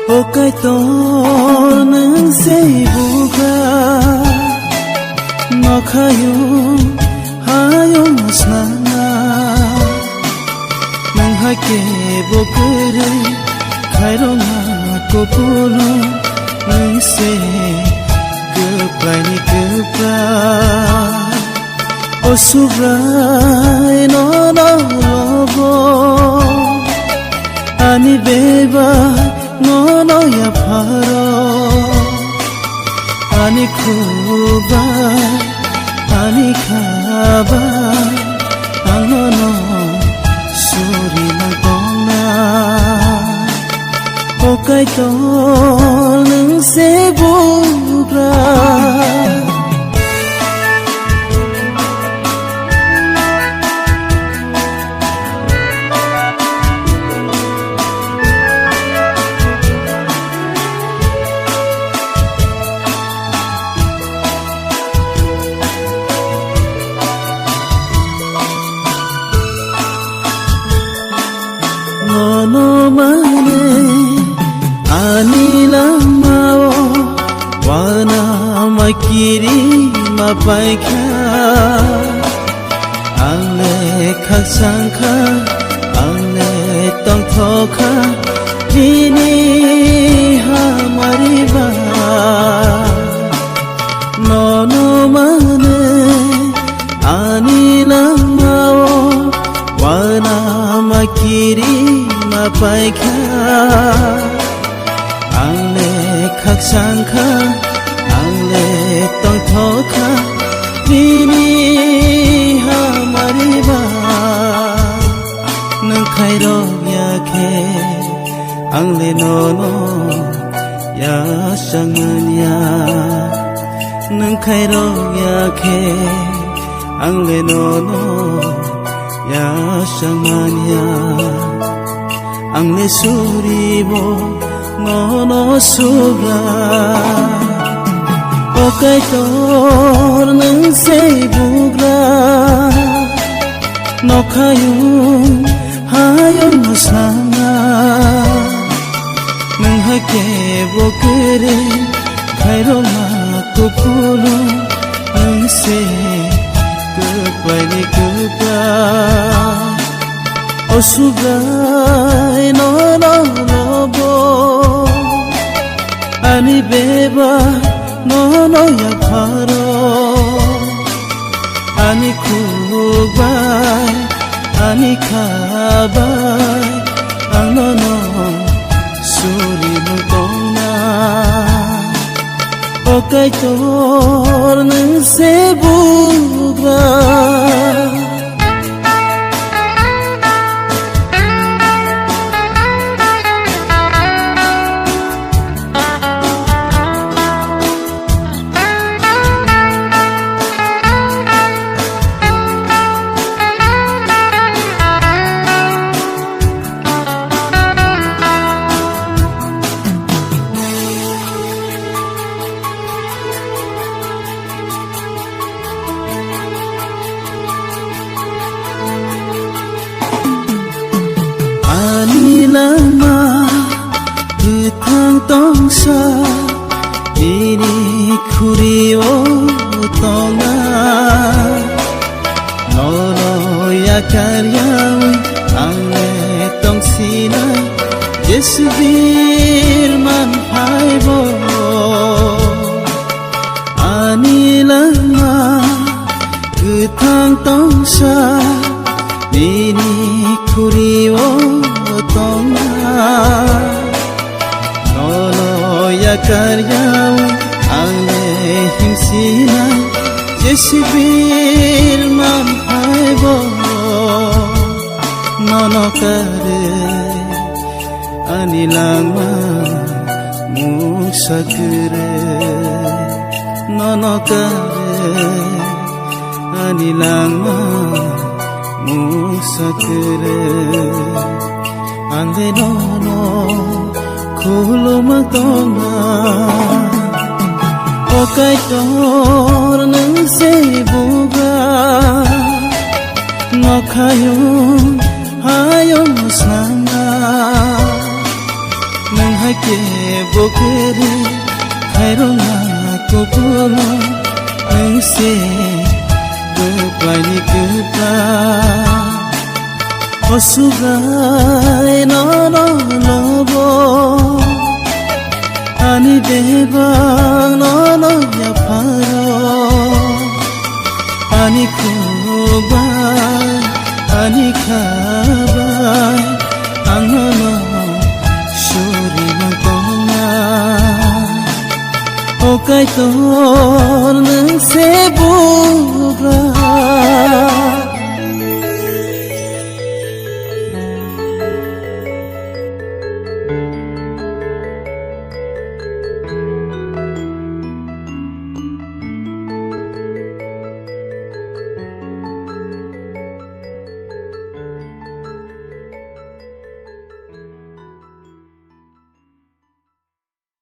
Kaitor Nwng Bugra Nokhayo hayo masnana Nwng hakhe bokere khairoma kopolo Nwng goplaini gopla Osubrai norokno Ani beba no ya pharo ani khuba ani khaba angono suri magona Kaitor Nwng Bugra no mane ani lama wana makiri mapaikha ale khasangkha ale tongthokha bini hamari ba no mane ani lama wana makiri mapaikha ale khaksangkha ale tongthokha bini hamari ba Nwng khairok yakhe angle no ya sanganya Nwng khairok yakhe angle no ya sanganya Angle suribo no suga Kaitor Nwng Bugra Nokhayo hayo masnana Nwng hakhe bokere khairoma kopolo Nwng goplaini gopla Osubrai norokno ani beba no ya pharo ani khubai ani khabai angono suri magona Kaitor Nwng Bugra lama hutang tongsa bini khuriwo tonga nolo ya karyawi angle tongsina jesbir man haibo ani lama hutang tongsa bini khuriwo tonga nolo ya karyaw ale himsina jesbir man haibo nono kare ani lama muksakre nono kare ani lama muksakre ande no kuluma tonga Kaitor Nwng Bugra Nokhayo hayo masnana Nwng hakhe bokere khairona kopolo nse goplai gopa osugai no lobo ani bebang no ya pharo ani khobai ani khabai angno shori magona o kaitor